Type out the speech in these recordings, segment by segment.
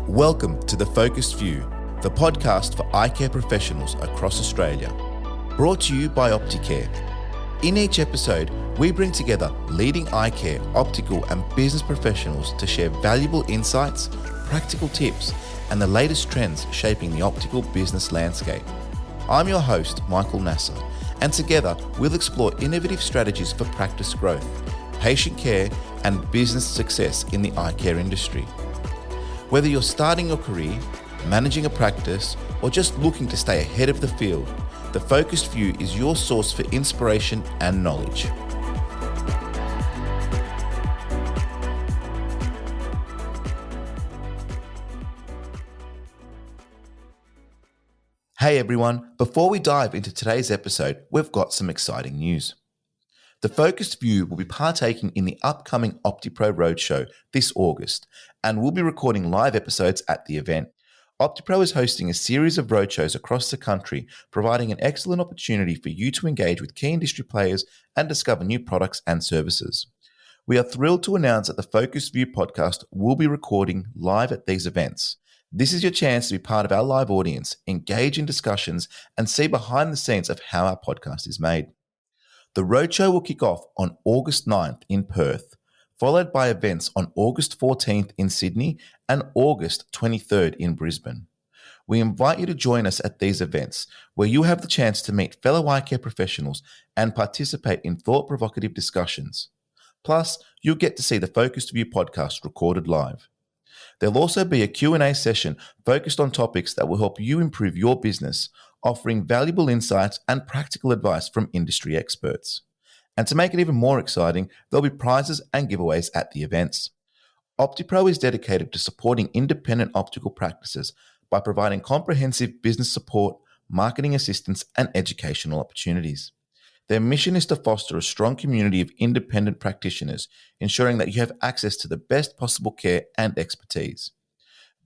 Welcome to The Focused View, the podcast for eye care professionals across Australia. Brought to you by Opticare. In each episode, we bring together leading eye care, optical and business professionals to share valuable insights, practical tips, and the latest trends shaping the optical business landscape. I'm your host, Michael Nasser, and together we'll explore innovative strategies for practice growth, patient care, and business success in the eye care industry. Whether you're starting your career, managing a practice, or just looking to stay ahead of the field, The Focused View is your source for inspiration and knowledge. Hey everyone, before we dive into today's episode, we've got some exciting news. The Focused View will be partaking in the upcoming OptiPro Roadshow this August, and we'll be recording live episodes at the event. OptiPro is hosting a series of roadshows across the country, providing an excellent opportunity for you to engage with key industry players and discover new products and services. We are thrilled to announce that the Focused View podcast will be recording live at these events. This is your chance to be part of our live audience, engage in discussions, and see behind the scenes of how our podcast is made. The roadshow will kick off on August 9th in Perth, followed by events on August 14th in Sydney and August 23rd in Brisbane. We invite you to join us at these events, where you have the chance to meet fellow eye care professionals and participate in thought-provocative discussions. Plus, you'll get to see the Focused View podcast recorded live. There'll also be a Q&A session focused on topics that will help you improve your business, offering valuable insights and practical advice from industry experts. And to make it even more exciting, there'll be prizes and giveaways at the events. OptiPro is dedicated to supporting independent optical practices by providing comprehensive business support, marketing assistance, and educational opportunities. Their mission is to foster a strong community of independent practitioners, ensuring that you have access to the best possible care and expertise.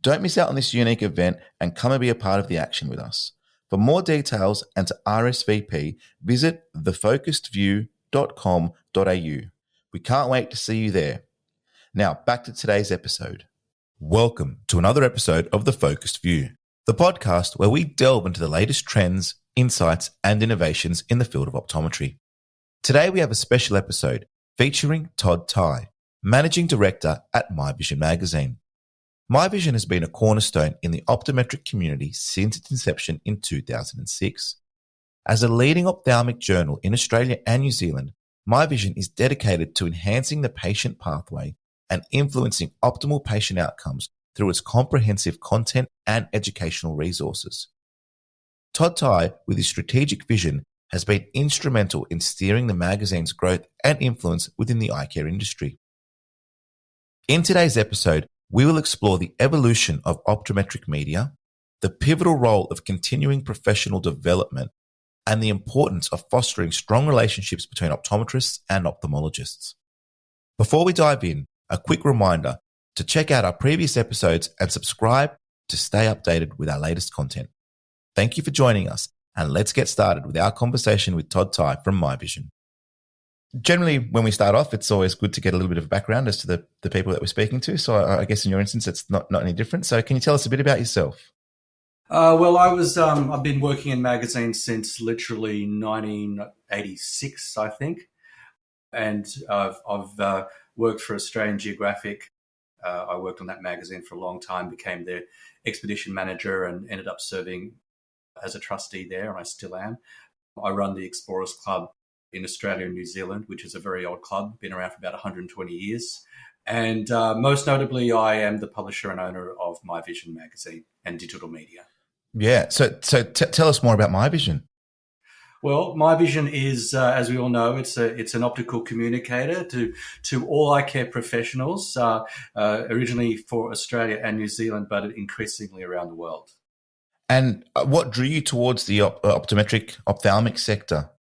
Don't miss out on this unique event and come and be a part of the action with us. For more details and to RSVP, visit thefocusedview.com.au. We can't wait to see you there. Now, back to today's episode. Welcome to another episode of The Focused View, the podcast where we delve into the latest trends, insights, and innovations in the field of optometry. Today, we have a special episode featuring Todd Tai, Managing Director at Mivision magazine. Mivision has been a cornerstone in the optometric community since its inception in 2006. As a leading ophthalmic journal in Australia and New Zealand, Mivision is dedicated to enhancing the patient pathway and influencing optimal patient outcomes through its comprehensive content and educational resources. Todd Tai, with his strategic vision, has been instrumental in steering the magazine's growth and influence within the eye care industry. In today's episode, we will explore the evolution of optometric media, the pivotal role of continuing professional development, and the importance of fostering strong relationships between optometrists and ophthalmologists. Before we dive in, a quick reminder to check out our previous episodes and subscribe to stay updated with our latest content. Thank you for joining us, and let's get started with our conversation with Todd Tai from Mivision. Generally, when we start off, it's always good to get a little bit of background as to the people that we're speaking to. So I guess in your instance, it's not any different. So can you tell us a bit about yourself? I've been working in magazines since literally 1986, I think. And I've worked for Australian Geographic. I worked on that magazine for a long time, became their expedition manager and ended up serving as a trustee there, and I still am. I run the Explorers Club in Australia and New Zealand, which is a very old club, been around for about 120 years. And most notably, I am the publisher and owner of Mivision magazine and digital media. Yeah. So tell us more about Mivision. Well, Mivision is, as we all know, it's an optical communicator to all eye care professionals, originally for Australia and New Zealand, but increasingly around the world. And what drew you towards the optometric ophthalmic sector?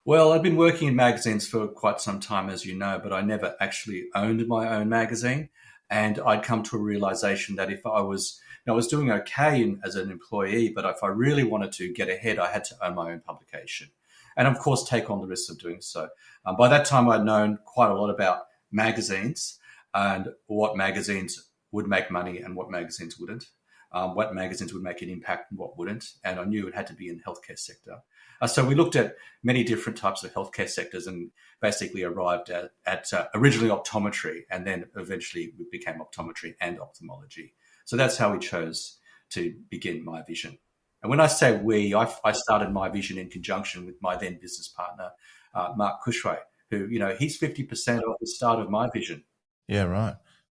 Well, I've been working in magazines for quite some time, as you know, but I never actually owned my own magazine. And I'd come to a realization that if I was doing okay as an employee, but if I really wanted to get ahead, I had to own my own publication. And of course, take on the risks of doing so. By that time, I'd known quite a lot about magazines and what magazines would make money and what magazines wouldn't, what magazines would make an impact and what wouldn't. And I knew it had to be in the healthcare sector. So we looked at many different types of healthcare sectors and basically arrived at originally optometry, and then eventually it became optometry and ophthalmology. So that's how we chose to begin Mivision. And when I say we, I started Mivision in conjunction with my then business partner, Mark Cushway, who, he's 50% of the start of Mivision. Yeah, right.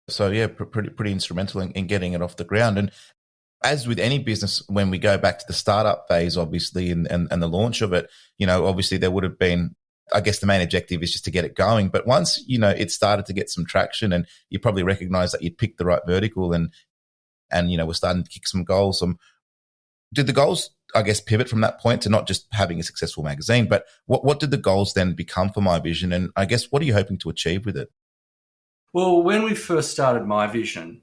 So, yeah, pretty instrumental in getting it off the ground. And as with any business, when we go back to the startup phase, obviously, and the launch of it, obviously there would have been, I guess the main objective is just to get it going. But once, it started to get some traction and you probably recognize that you'd picked the right vertical and we're starting to kick some goals. Did the goals, I guess, pivot from that point to not just having a successful magazine, but what did the goals then become for Mivision? And I guess, what are you hoping to achieve with it? Well, when we first started Mivision,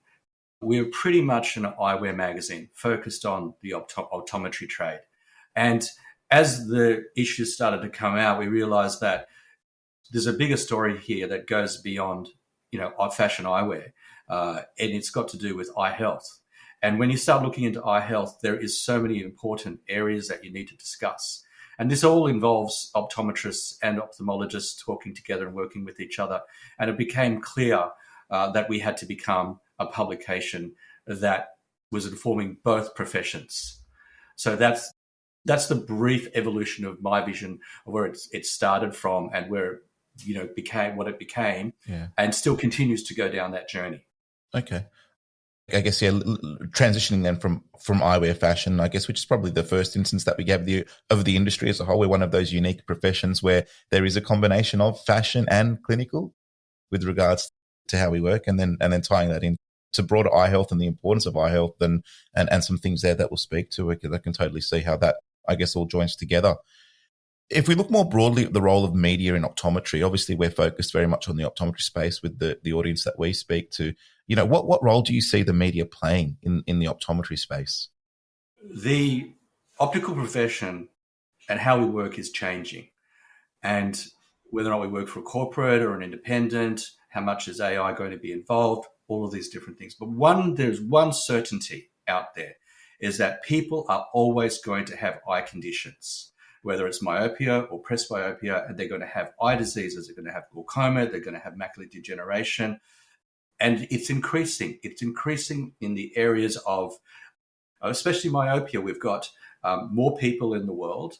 we were pretty much an eyewear magazine focused on the optometry trade. And as the issues started to come out, we realized that there's a bigger story here that goes beyond, fashion eyewear. And it's got to do with eye health. And when you start looking into eye health, there is so many important areas that you need to discuss. And this all involves optometrists and ophthalmologists talking together and working with each other. And it became clear that we had to become a publication that was informing both professions. So that's the brief evolution of Mivision, of where it started from and where it became what it became, and still continues to go down that journey. Okay. I guess, transitioning then from eyewear fashion, I guess, which is probably the first instance that we gave of the industry as a whole. We're one of those unique professions where there is a combination of fashion and clinical with regards to how we work, and then tying that in to broader eye health and the importance of eye health and some things there that we'll speak to. I can totally see how that, I guess, all joins together. If we look more broadly at the role of media in optometry, obviously we're focused very much on the optometry space with the audience that we speak to. What role do you see the media playing in the optometry space? The optical profession and how we work is changing. And whether or not we work for a corporate or an independent, how much is AI going to be involved, all of these different things. But there's one certainty out there, is that people are always going to have eye conditions, whether it's myopia or presbyopia, and they're going to have eye diseases, they're going to have glaucoma, they're going to have macular degeneration. And it's increasing. It's increasing in the areas of, especially myopia. We've got more people in the world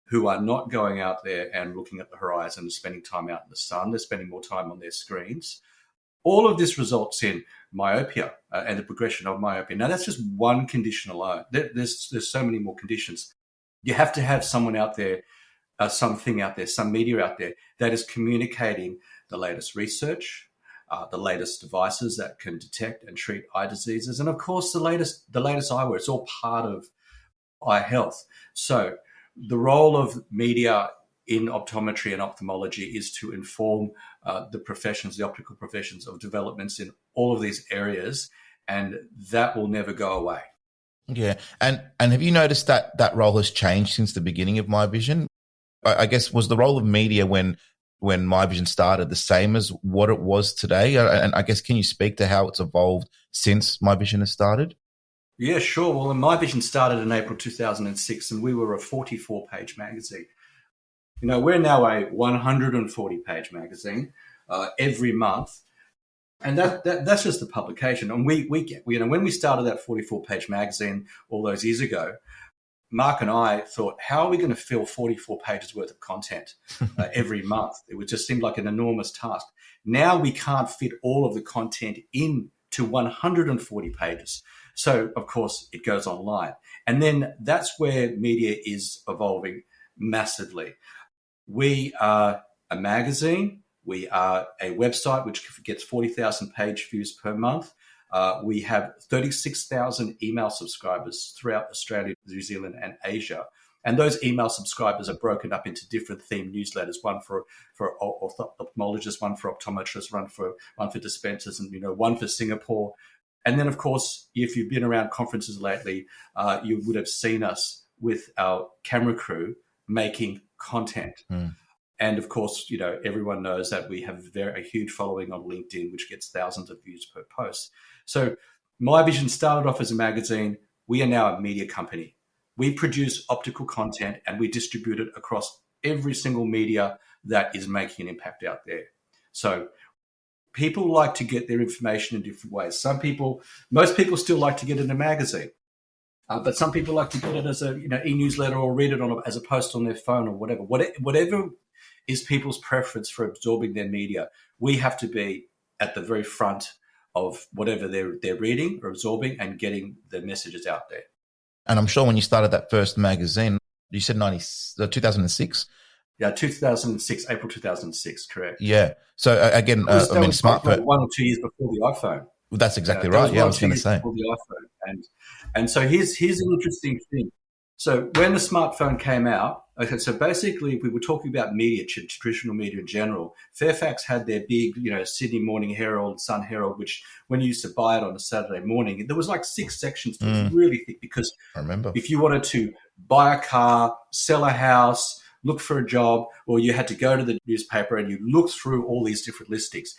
who are not going out there and looking at the horizon and spending time out in the sun. They're spending more time on their screens. All of this results in myopia and the progression of myopia. Now, that's just one condition alone. There's so many more conditions. You have to have someone out there, something out there, some media out there that is communicating the latest research, the latest devices that can detect and treat eye diseases, and of course the latest eyewear. It's all part of eye health. So the role of media in optometry and ophthalmology is to inform the professions, the optical professions, of developments in all of these areas, and that will never go away. Yeah. And have you noticed that role has changed since the beginning of Mivision? I guess, was the role of media when Mivision started the same as what it was today? And I guess, can you speak to how it's evolved since Mivision has started? Yeah, sure. Well, Mivision started in April 2006, and we were a 44-page magazine. We're now a 140-page magazine every month. And that's just the publication. And we get, when we started that 44-page magazine all those years ago, Mark and I thought, how are we going to fill 44 pages worth of content every month? It would just seem like an enormous task. Now we can't fit all of the content into 140 pages. So, of course, it goes online. And then that's where media is evolving massively. We are a magazine. We are a website which gets 40,000 page views per month. We have 36,000 email subscribers throughout Australia, New Zealand, and Asia. And those email subscribers are broken up into different themed newsletters, one for ophthalmologists, one for optometrists, one for dispensers, and one for Singapore. And then, of course, if you've been around conferences lately, you would have seen us with our camera crew making content. Mm. And of course, everyone knows that we have a huge following on LinkedIn, which gets thousands of views per post. So Mivision started off as a magazine. We are now a media company. We produce optical content and we distribute it across every single media that is making an impact out there. So people like to get their information in different ways. Most people still like to get it in a magazine, but some people like to get it as a e-newsletter or read it as a post on their phone or whatever. Whatever is people's preference for absorbing their media, we have to be at the very front of whatever they're reading or absorbing and getting the messages out there. And I'm sure when you started that first magazine, you said 2006? Yeah, 2006, April 2006, correct. Yeah. So again, smartphone. 1 or 2 years before the iPhone. Well, that's exactly right. Yeah, I was going to say. Before the iPhone. And so here's an interesting thing. So when the smartphone came out, okay, so basically we were talking about media, traditional media in general. Fairfax had their big, Sydney Morning Herald, Sun Herald, which when you used to buy it on a Saturday morning, there was like 6 sections to it, really thick, because I remember if you wanted to buy a car, sell a house, look for a job, or you had to go to the newspaper and you looked through all these different listings.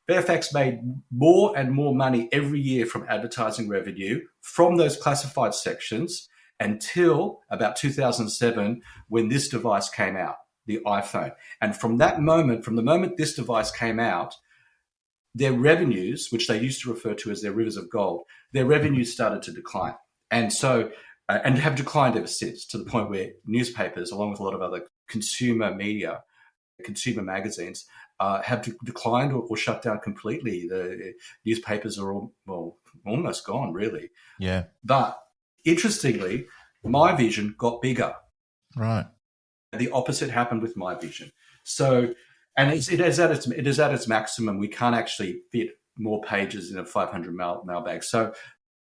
Fairfax made more and more money every year from advertising revenue from those classified sections until about 2007, when this device came out, the iPhone. And from the moment this device came out, their revenues, which they used to refer to as their rivers of gold, their revenues started to decline. And so, and have declined ever since, to the point where newspapers, along with a lot of other consumer media, consumer magazines, have declined or shut down completely. The newspapers are almost gone, really. Yeah. But interestingly, Mivision got bigger. Right. The opposite happened with Mivision. So, and it is at its maximum. We can't actually fit more pages in a 500 mailbag. So,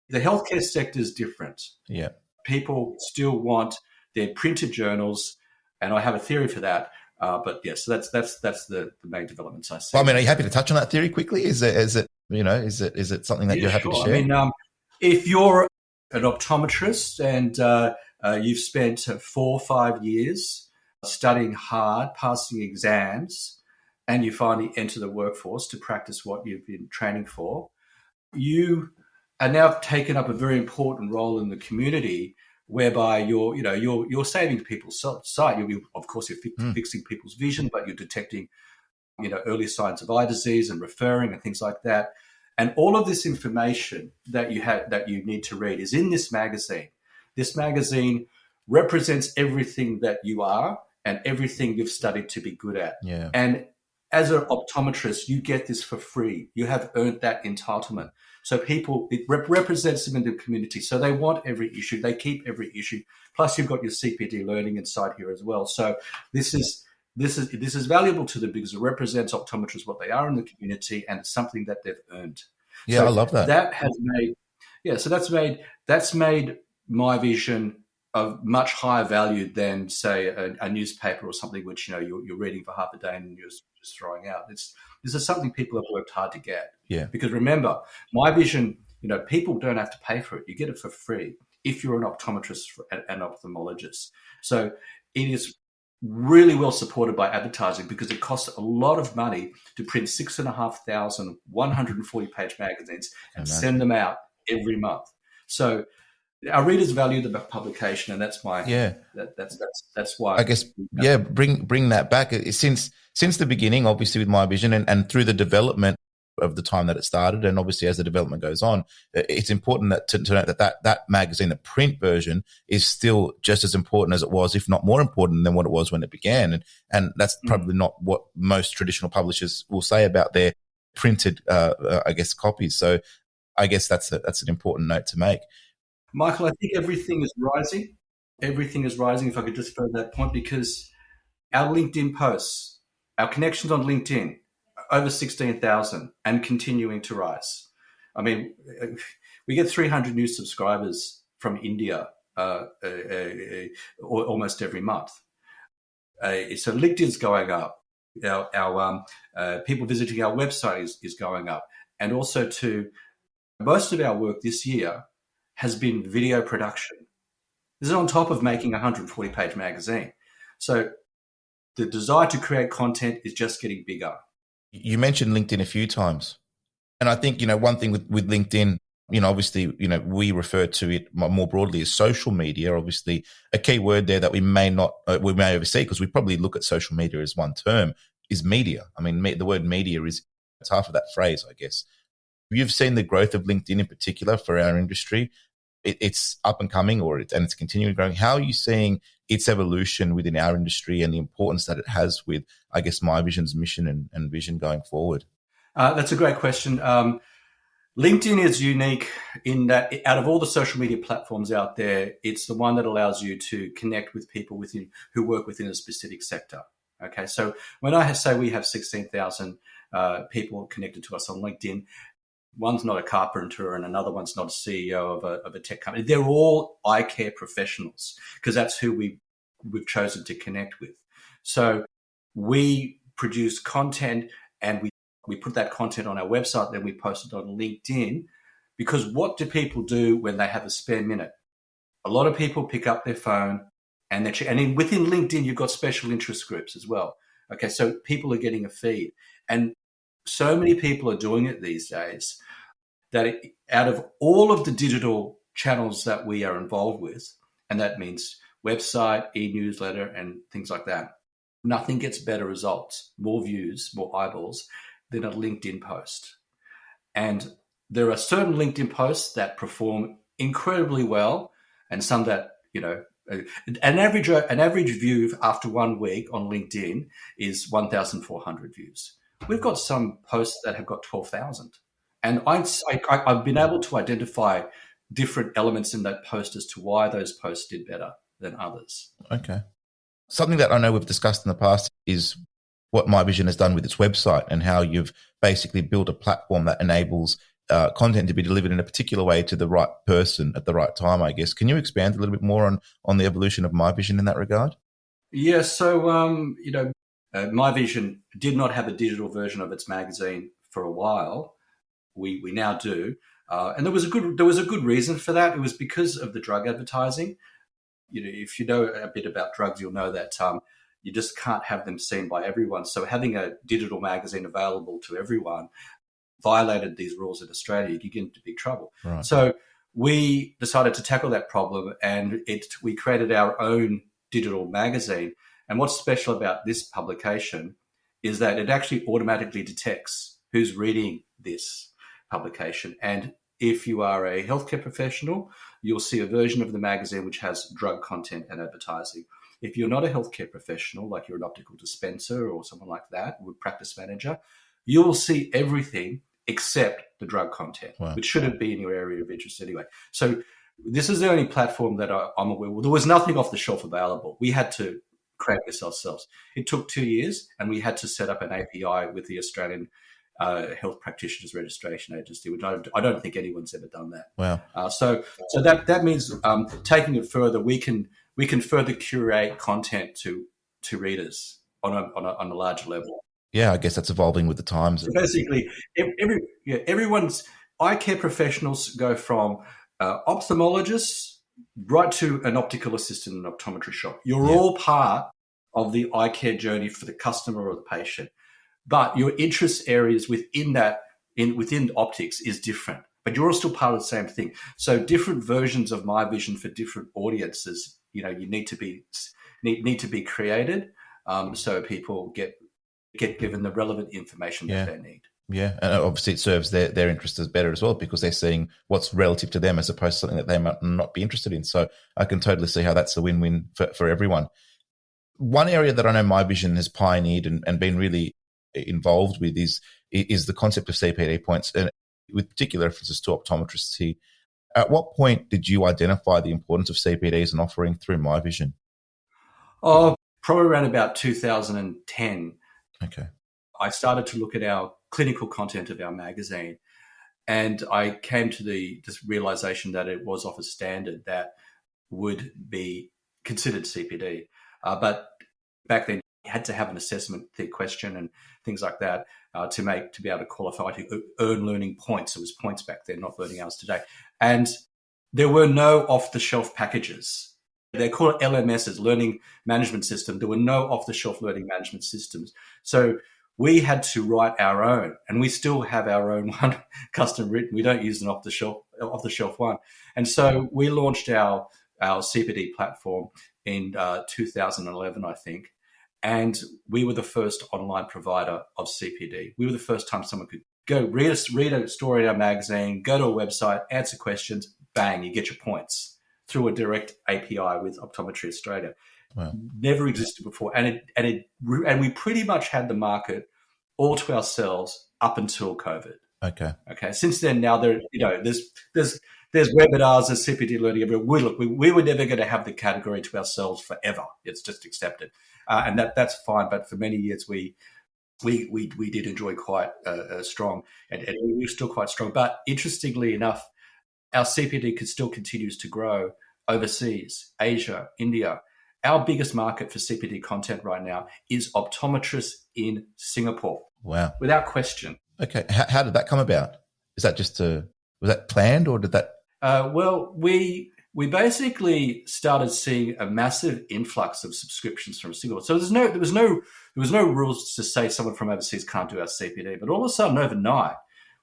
the healthcare sector is different. Yeah. People still want their printed journals, and I have a theory for that. But yes, so that's the main developments I see. Well, I mean, are you happy to touch on that theory quickly? Is it something that you're happy to share? I mean, if you're an optometrist and you've spent 4 or 5 years studying hard, passing exams, and you finally enter the workforce to practice what you've been training for, you are now taken up a very important role in the community, whereby you're saving people's sight. Of course, you're fixing people's vision, but you're detecting, early signs of eye disease and referring and things like that. And all of this information that you need to read is in this magazine. This magazine represents everything that you are and everything you've studied to be good at. Yeah. And as an optometrist, you get this for free. You have earned that entitlement. So it represents them in the community. So they want every issue. They keep every issue. Plus, you've got your CPD learning inside here as well. So this is valuable to them because it represents optometrists, what they are in the community, and it's something that they've earned. Yeah, I love that. That's made Mivision of much higher value than, say, a newspaper or something which you're reading for half a day and you're just throwing out. This is something people have worked hard to get. Yeah. Because remember, Mivision, people don't have to pay for it. You get it for free if you're an optometrist and ophthalmologist. So it is really well supported by advertising because it costs a lot of money to print 6,500 140-page magazines and send them out every month. So our readers value the publication, and that's why. Yeah, that's why. I guess bring that back since the beginning, obviously with Mivision and through the development of the time that it started, and obviously as the development goes on, it's important to note that magazine, the print version, is still just as important as it was, if not more important than what it was when it began, and that's probably not what most traditional publishers will say about their printed, copies. So I guess that's an important note to make. Michael, I think everything is rising. Everything is rising, if I could just further that point, because our LinkedIn posts, our connections on LinkedIn, over 16,000 and continuing to rise. I mean, we get 300 new subscribers from India almost every month. So LinkedIn's going up. Our people visiting our website is going up. And also most of our work this year has been video production. This is on top of making a 140-page magazine. So the desire to create content is just getting bigger. You mentioned LinkedIn a few times. And I think, one thing with LinkedIn, obviously, we refer to it more broadly as social media. Obviously, a key word there that we may oversee, because we probably look at social media as one term, is media. I mean, the word media it's half of that phrase, I guess. You've seen the growth of LinkedIn in particular for our industry. It's up and coming, and it's continuing growing. How are you seeing its evolution within our industry and the importance that it has with, I guess, Mivision's mission and vision going forward? That's a great question. LinkedIn is unique in that out of all the social media platforms out there, it's the one that allows you to connect with people who work within a specific sector. Okay, so when I say we have 16,000 people connected to us on LinkedIn, one's not a carpenter and another one's not a CEO of a tech company. They're all eye care professionals because that's who we've chosen to connect with. So we produce content and we put that content on our website, then we post it on LinkedIn, because what do people do when they have a spare minute? A lot of people pick up their phone and within LinkedIn, you've got special interest groups as well. Okay, so people are getting a feed. And so many people are doing it these days that out of all of the digital channels that we are involved with, and that means website, e-newsletter, and things like that, nothing gets better results, more views, more eyeballs than a LinkedIn post. And there are certain LinkedIn posts that perform incredibly well, and some that, an average view after 1 week on LinkedIn is 1,400 views. We've got some posts that have got 12,000. And I've been able to identify different elements in that post as to why those posts did better than others. Okay. Something that I know we've discussed in the past is what Mivision has done with its website and how you've basically built a platform that enables content to be delivered in a particular way to the right person at the right time, I guess. Can you expand a little bit more on the evolution of Mivision in that regard? Yeah, so, Mivision did not have a digital version of its magazine for a while. We now do. And there was a good reason for that. It was because of the drug advertising. If you know a bit about drugs, you'll know that you just can't have them seen by everyone. So having a digital magazine available to everyone violated these rules in Australia. You get into big trouble. Right. So we decided to tackle that problem, and we created our own digital magazine. And what's special about this publication is that it actually automatically detects who's reading this publication. And if you are a healthcare professional, you'll see a version of the magazine which has drug content and advertising. If you're not a healthcare professional, like you're an optical dispenser or someone like that, a practice manager, you will see everything except the drug content, wow, which shouldn't be in your area of interest anyway. So this is the only platform that I'm aware of. There was nothing off the shelf available. We had to create this ourselves. It took 2 years, and we had to set up an API with the Australian Health Practitioners Registration Agency, which I don't think anyone's ever done that. Wow. So that means taking it further, we can further curate content to readers on a larger level. Yeah, I guess that's evolving with the times. So basically, everyone's eye care professionals go from ophthalmologists right to an optical assistant in an optometry shop. You're all part of the eye care journey for the customer or the patient, but your interest areas within optics is different. But you're all still part of the same thing. So different versions of Mivision for different audiences, you need to be created, so people get given the relevant information that they need. Yeah, and obviously it serves their interests as better as well, because they're seeing what's relative to them as opposed to something that they might not be interested in. So I can totally see how that's a win-win for everyone. One area that I know Mivision has pioneered and been really involved with is the concept of CPD points, and with particular references to optometrists here. At what point did you identify the importance of CPD as an offering through Mivision? Oh, probably around about 2010. Okay. I started to look at our clinical content of our magazine, and I came to this realization that it was of a standard that would be considered CPD. But back then, you had to have an assessment question and things like that to be able to qualify to earn learning points. It was points back then, not learning hours today. And there were no off-the-shelf packages. They call it LMSs, Learning Management System. There were no off-the-shelf learning management systems. So we had to write our own, and we still have our own one custom written. We don't use an off the shelf one. And so we launched our CPD platform in 2011, I think. And we were the first online provider of CPD. We were the first time someone could go read a story in our magazine, go to a website, answer questions, bang, you get your points through a direct API with Optometry Australia. Wow. Never existed before, and we pretty much had the market all to ourselves up until COVID. Okay. Since then, now there's webinars, there's CPD learning everywhere. We were never going to have the category to ourselves forever. It's just accepted, and that's fine. But for many years, we did enjoy quite strong, and we were still quite strong. But interestingly enough, our CPD still continues to grow overseas, Asia, India. Our biggest market for CPD content right now is optometrists in Singapore. Wow. Without question. Okay. How did that come about? Is that was that planned, or did that? Well, we basically started seeing a massive influx of subscriptions from Singapore. So there was no rules to say someone from overseas can't do our CPD. But all of a sudden, overnight,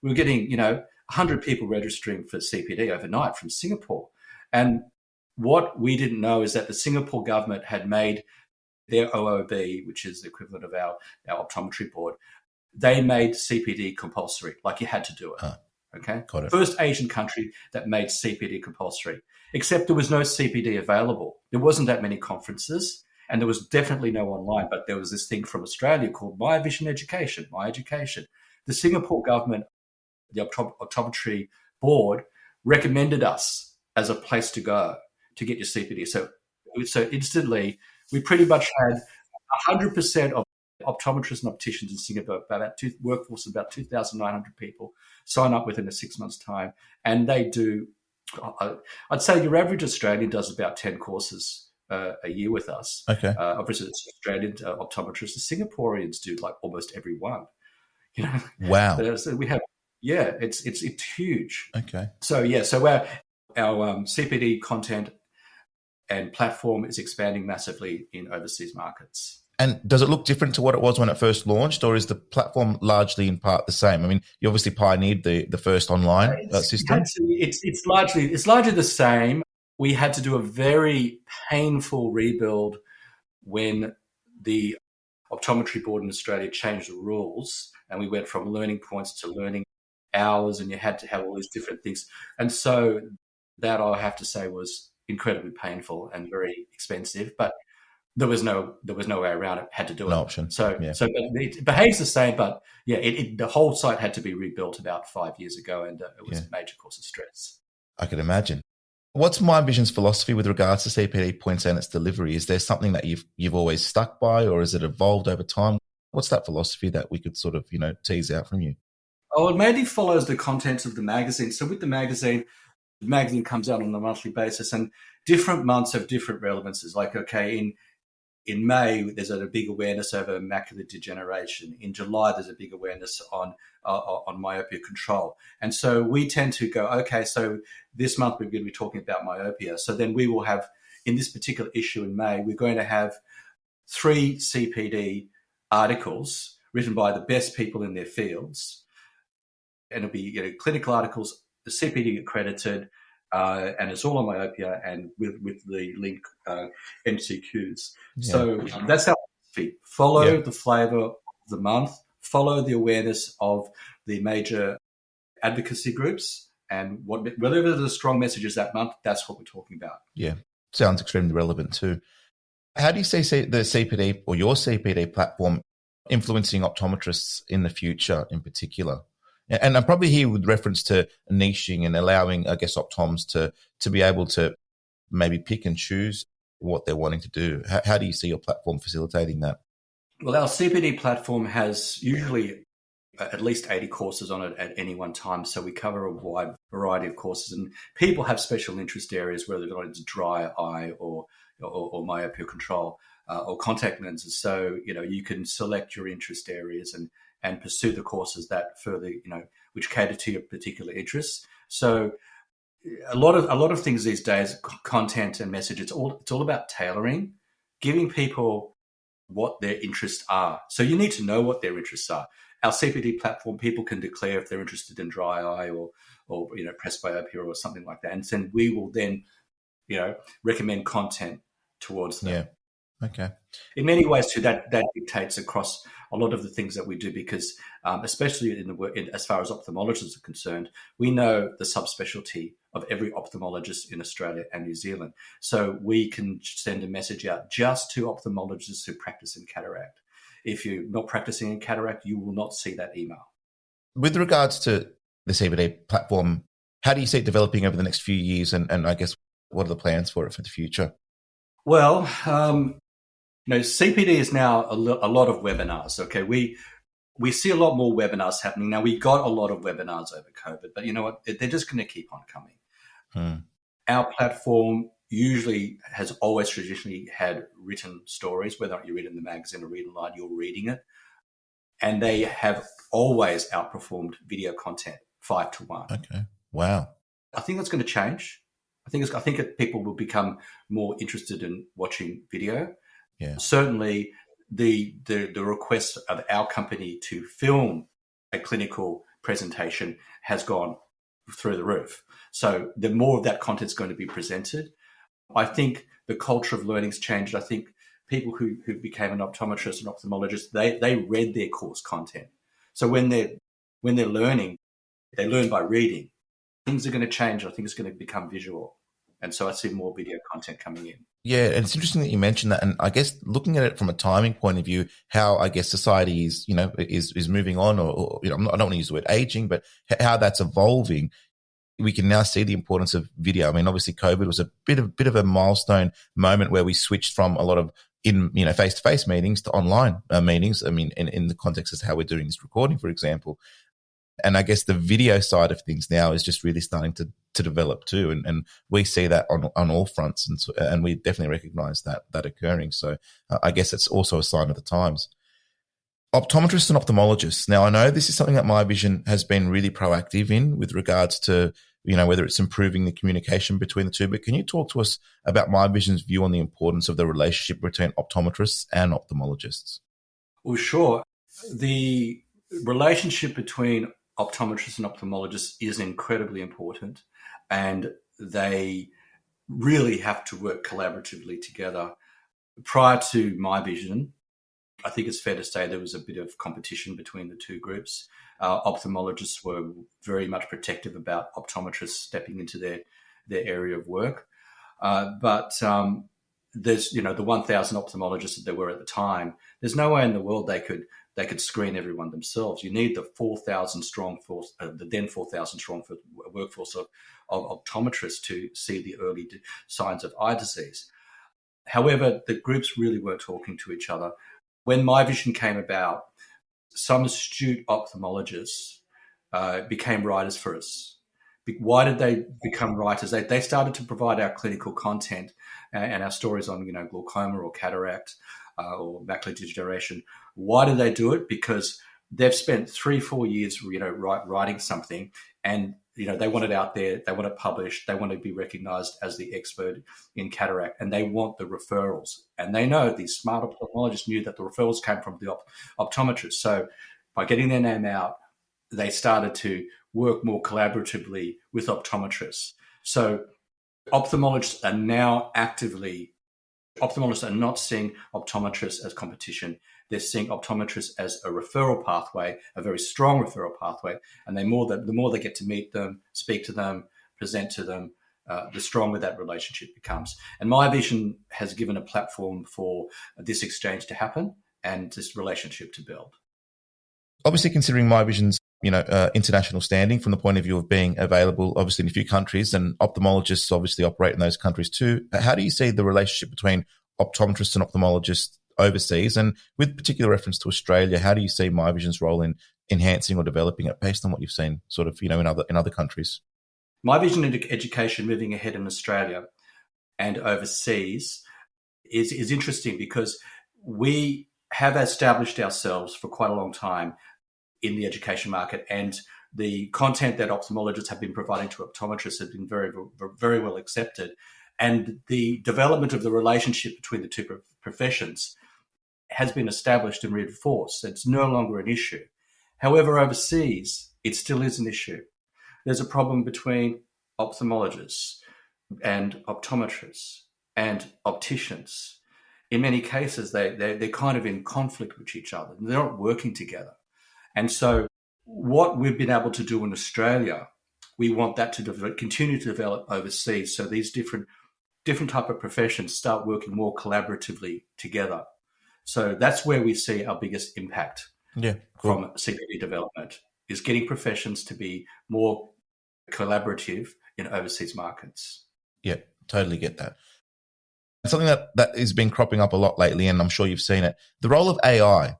we were getting 100 people registering for CPD overnight from Singapore. And what we didn't know is that the Singapore government had made their OOB, which is the equivalent of our optometry board, they made CPD compulsory, like you had to do it. Okay? Got it. First Asian country that made CPD compulsory, except there was no CPD available. There wasn't that many conferences, and there was definitely no online, but there was this thing from Australia called Mivision Education, My Education. The Singapore government, the optometry board, recommended us as a place to go to get your CPD. So instantly, we pretty much had 100% of optometrists and opticians in Singapore, workforce of about 2,900 people, sign up within a 6 months' time. And they do, I'd say your average Australian does about 10 courses a year with us. Okay. Obviously, it's Australian optometrists. The Singaporeans do like almost every one. Wow. So we have, it's huge. Okay. So our CPD content and platform is expanding massively in overseas markets. And does it look different to what it was when it first launched, or is the platform largely in part the same? I mean, you obviously pioneered the first online system. It's largely the same. We had to do a very painful rebuild when the Optometry Board in Australia changed the rules, and we went from learning points to learning hours, and you had to have all these different things. And so that, I have to say, was incredibly painful and very expensive, but there was no way around it. Had to do it. No option. So it behaves the same, but the whole site had to be rebuilt about 5 years ago, and it was a major cause of stress. I can imagine. What's Mivision's philosophy with regards to CPD points and its delivery? Is there something that you've always stuck by, or has it evolved over time? What's that philosophy that we could sort of tease out from you? Oh, it mainly follows the contents of the magazine. So with the magazine comes out on a monthly basis, and different months have different relevances. Like, in May, there's a big awareness over macular degeneration. In July, there's a big awareness on myopia control. And so we tend to go, okay, so this month we're going to be talking about myopia. So then we will have, in this particular issue in May, we're going to have 3 CPD articles written by the best people in their fields. And it'll be clinical articles, the CPD accredited, and it's all on myopia and with the link MCQs. Yeah. So that's our philosophy. Follow the flavour of the month, follow the awareness of the major advocacy groups, and whatever the strong message is that month, that's what we're talking about. Yeah. Sounds extremely relevant too. How do you see the CPD or your CPD platform influencing optometrists in the future in particular? And I'm probably here with reference to niching and allowing, I guess, optoms to be able to maybe pick and choose what they're wanting to do. How do you see your platform facilitating that? Well, our CPD platform has usually at least 80 courses on it at any one time. So we cover a wide variety of courses, and people have special interest areas, whether it's dry eye or myopia control or contact lenses. So, you can select your interest areas and pursue the courses that further, which cater to your particular interests. So a lot of things these days, content and message, it's all about tailoring, giving people what their interests are. So you need to know what their interests are. Our CPD platform, people can declare if they're interested in dry eye or presbyopia or something like that. And then we will then, recommend content towards them. Yeah. Okay. In many ways, too, that dictates across a lot of the things that we do because, especially as far as ophthalmologists are concerned, we know the subspecialty of every ophthalmologist in Australia and New Zealand. So we can send a message out just to ophthalmologists who practice in cataract. If you're not practicing in cataract, you will not see that email. With regards to the CBD platform, how do you see it developing over the next few years? And I guess, what are the plans for it for the future? Well, CPD is now a lot of webinars. Okay, we see a lot more webinars happening now. We got a lot of webinars over COVID, but you know what? They're just going to keep on coming. Our platform usually has always traditionally had written stories, whether you read in the magazine or read online, you're reading it, and they have always outperformed video content 5-1. Okay, wow. I think that's going to change. I think people will become more interested in watching video. Yeah. Certainly, the request of our company to film a clinical presentation has gone through the roof. So the more of that content is going to be presented. I think the culture of learning's changed. I think people who became an optometrist and ophthalmologist, they read their course content. So when they're learning, they learn by reading. Things are going to change. I think it's going to become visual. And so I see more video content coming in. Yeah, and it's interesting that you mentioned that. And I guess looking at it from a timing point of view, how I guess society is, is moving on, or I don't want to use the word aging, but how that's evolving. We can now see the importance of video. I mean, obviously COVID was a bit of a milestone moment where we switched from a lot of face-to-face meetings to online meetings. I mean, in the context of how we're doing this recording, for example. And I guess the video side of things now is just really starting to develop too. And we see that on all fronts. And we definitely recognize that occurring. So I guess it's also a sign of the times. Optometrists and ophthalmologists. Now, I know this is something that Mivision has been really proactive in with regards to, whether it's improving the communication between the two. But can you talk to us about Mivision's view on the importance of the relationship between optometrists and ophthalmologists? Well, sure. The relationship between optometrists and ophthalmologists is incredibly important, and they really have to work collaboratively together. Prior to Mivision, I think it's fair to say there was a bit of competition between the two groups. Ophthalmologists were very much protective about optometrists stepping into their area of work. But there's, the 1,000 ophthalmologists that there were at the time, there's no way in the world they could screen everyone themselves. You need the 4,000 strong force, the then 4,000 strong workforce of optometrists to see the early signs of eye disease. However, the groups really weren't talking to each other. When Mivision came about, some astute ophthalmologists became writers for us. Why did they become writers? They started to provide our clinical content and our stories on, glaucoma or cataract or macular degeneration. Why did they do it? Because they've spent 3-4 years, writing something, and they want it out there, they want it published, they want to be recognized as the expert in cataract, and they want the referrals. And they know these smart ophthalmologists knew that the referrals came from the optometrists. So by getting their name out, they started to work more collaboratively with optometrists. So ophthalmologists are now ophthalmologists are not seeing optometrists as competition. They're seeing optometrists as a referral pathway, a very strong referral pathway. And the more they get to meet them, speak to them, present to them, the stronger that relationship becomes. And Mivision has given a platform for this exchange to happen and this relationship to build. Obviously, considering Mivision's international standing from the point of view of being available, obviously, in a few countries, and ophthalmologists obviously operate in those countries too. How do you see the relationship between optometrists and ophthalmologists overseas? And with particular reference to Australia, how do you see Mivision's role in enhancing or developing it based on what you've seen sort of, in other countries? Mivision education moving ahead in Australia and overseas is interesting because we have established ourselves for quite a long time in the education market, and the content that ophthalmologists have been providing to optometrists has been very, very well accepted. And the development of the relationship between the two professions has been established and reinforced. It's no longer an issue. However, overseas, it still is an issue. There's a problem between ophthalmologists and optometrists and opticians. In many cases, they're kind of in conflict with each other. They're not working together. And so what we've been able to do in Australia, we want that to continue to develop overseas. So these different type of professions start working more collaboratively together. So that's where we see our biggest impact from CPD development, is getting professions to be more collaborative in overseas markets. Yeah, totally get that. Something that has been cropping up a lot lately, and I'm sure you've seen it, the role of AI.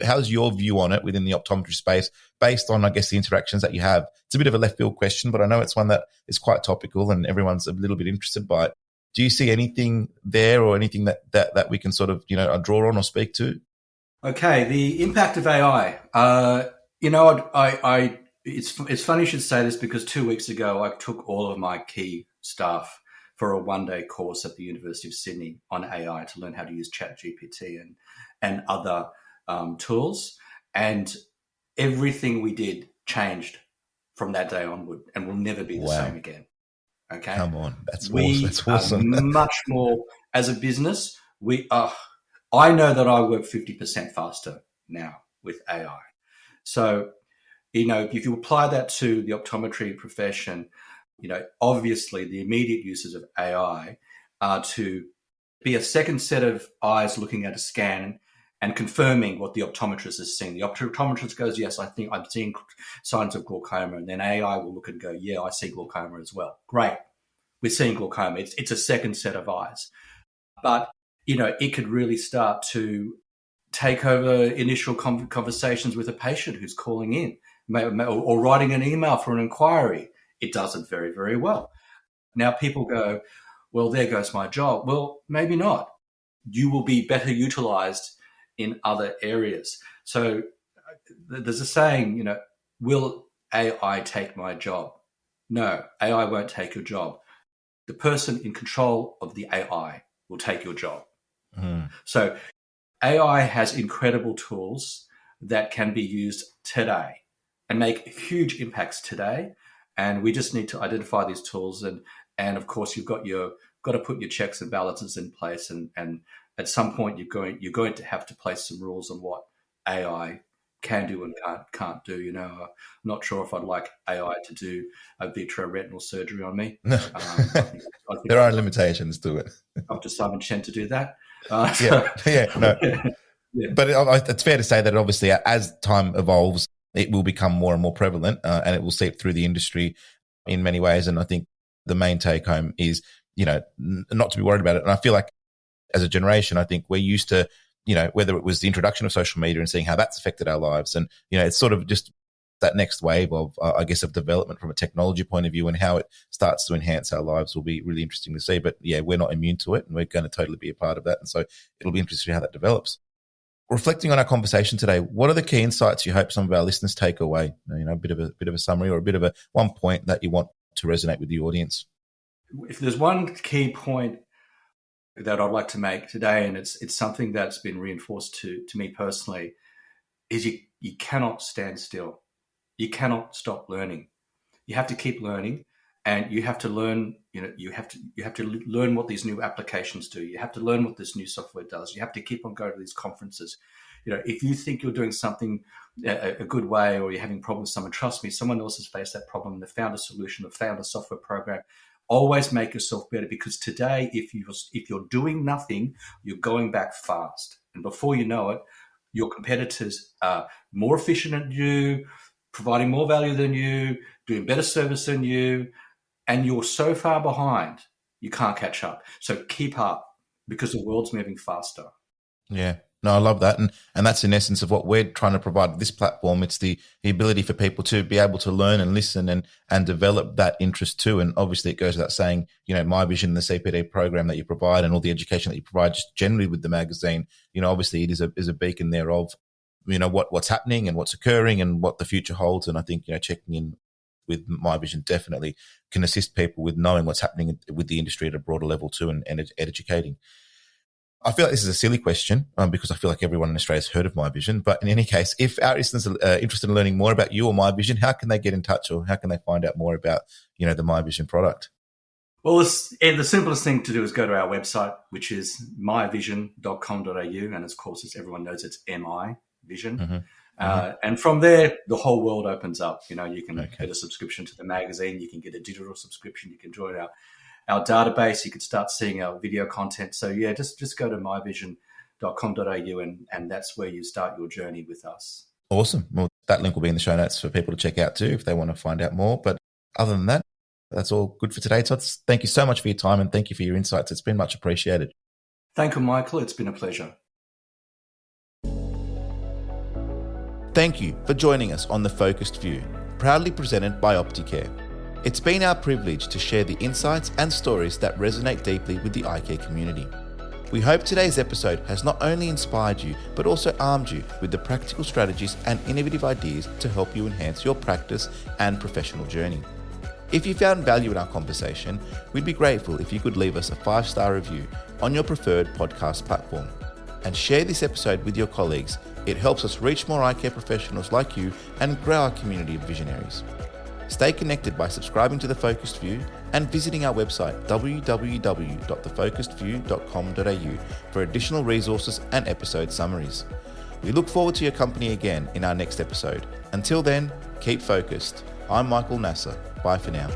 How's your view on it within the optometry space based on, I guess, the interactions that you have? It's a bit of a left field question, but I know it's one that is quite topical and everyone's a little bit interested by it. Do you see anything there or anything that we can sort of, draw on or speak to? Okay, the impact of AI. It's funny you should say this, because 2 weeks ago I took all of my key staff for a one-day course at the University of Sydney on AI to learn how to use ChatGPT and other tools, and everything we did changed from that day onward and will never be the same again. Okay, come on, that's awesome. Much more as a business. I know that I work 50% faster now with AI. So, if you apply that to the optometry profession, obviously the immediate uses of AI are to be a second set of eyes looking at a scan and confirming what the optometrist is seeing. The optometrist goes, yes, I think I'm seeing signs of glaucoma. And then AI will look and go, yeah, I see glaucoma as well. Great. We're seeing glaucoma. It's a second set of eyes. But, it could really start to take over initial conversations with a patient who's calling in or writing an email for an inquiry. It does it very, very well. Now people go, well, there goes my job. Well, maybe not. You will be better utilized in other areas. So there's a saying, will AI take my job? No, AI won't take your job. The person in control of the AI will take your job. So AI has incredible tools that can be used today and make huge impacts today. And we just need to identify these tools. And of course, you've got to put your checks and balances in place. And at some point, you're going to have to place some rules on what AI can do and can't do. I'm not sure if I'd like AI to do a vitreoretinal surgery on me. No. I think there are limitations to it. Dr. Simon Chen to do that. No. Yeah. But it's fair to say that obviously as time evolves, it will become more and more prevalent and it will seep through the industry in many ways. And I think the main take home is, not to be worried about it. And I feel like as a generation, I think we're used to, whether it was the introduction of social media and seeing how that's affected our lives. And, it's sort of just that next wave of, I guess, of development from a technology point of view and how it starts to enhance our lives will be really interesting to see. But yeah, we're not immune to it and we're going to totally be a part of that. And so it'll be interesting to see how that develops. Reflecting on our conversation today, what are the key insights you hope some of our listeners take away? A bit of a summary or a bit of a one point that you want to resonate with the audience. If there's one key point that I'd like to make today, and it's something that's been reinforced to me personally, is you cannot stand still. You cannot stop learning. You have to keep learning, and you have to learn. You have to learn what these new applications do. You have to learn what this new software does. You have to keep on going to these conferences. If you think you're doing something a good way, or you're having problems with someone, trust me, someone else has faced that problem. They found a solution, or found a software program. Always make yourself better, because today, if you're doing nothing, you're going back fast, and before you know it, your competitors are more efficient than you, providing more value than you, doing better service than you, and you're so far behind, you can't catch up. So keep up, because the world's moving faster. Yeah. No, I love that. And that's in essence of what we're trying to provide with this platform. It's the ability for people to be able to learn and listen and develop that interest too. And obviously it goes without saying, Mivision, the CPD program that you provide and all the education that you provide just generally with the magazine, obviously it is a beacon there of, what's happening and what's occurring and what the future holds. And I think, checking in with Mivision definitely can assist people with knowing what's happening with the industry at a broader level too and educating. I feel like this is a silly question because I feel like everyone in Australia has heard of Mivision. But in any case, if our listeners are interested in learning more about you or Mivision, how can they get in touch or how can they find out more about, the Mivision product? Well, the simplest thing to do is go to our website, which is mivision.com.au. And of course, as everyone knows, it's MI Vision. Mm-hmm. And from there, the whole world opens up. You can get a subscription to the magazine. You can get a digital subscription. You can join our database. You can start seeing our video content. So, yeah, just go to mivision.com.au and that's where you start your journey with us. Awesome. Well, that link will be in the show notes for people to check out too if they want to find out more. But other than that, that's all good for today, Todd. Thank you so much for your time and thank you for your insights. It's been much appreciated. Thank you, Michael. It's been a pleasure. Thank you for joining us on The Focused View, proudly presented by Opticare. It's been our privilege to share the insights and stories that resonate deeply with the eye care community. We hope today's episode has not only inspired you, but also armed you with the practical strategies and innovative ideas to help you enhance your practice and professional journey. If you found value in our conversation, we'd be grateful if you could leave us a 5-star review on your preferred podcast platform. And share this episode with your colleagues. It helps us reach more eye care professionals like you and grow our community of visionaries. Stay connected by subscribing to The Focused View and visiting our website www.thefocusedview.com.au for additional resources and episode summaries. We look forward to your company again in our next episode. Until then, keep focused. I'm Michael Nasser. Bye for now.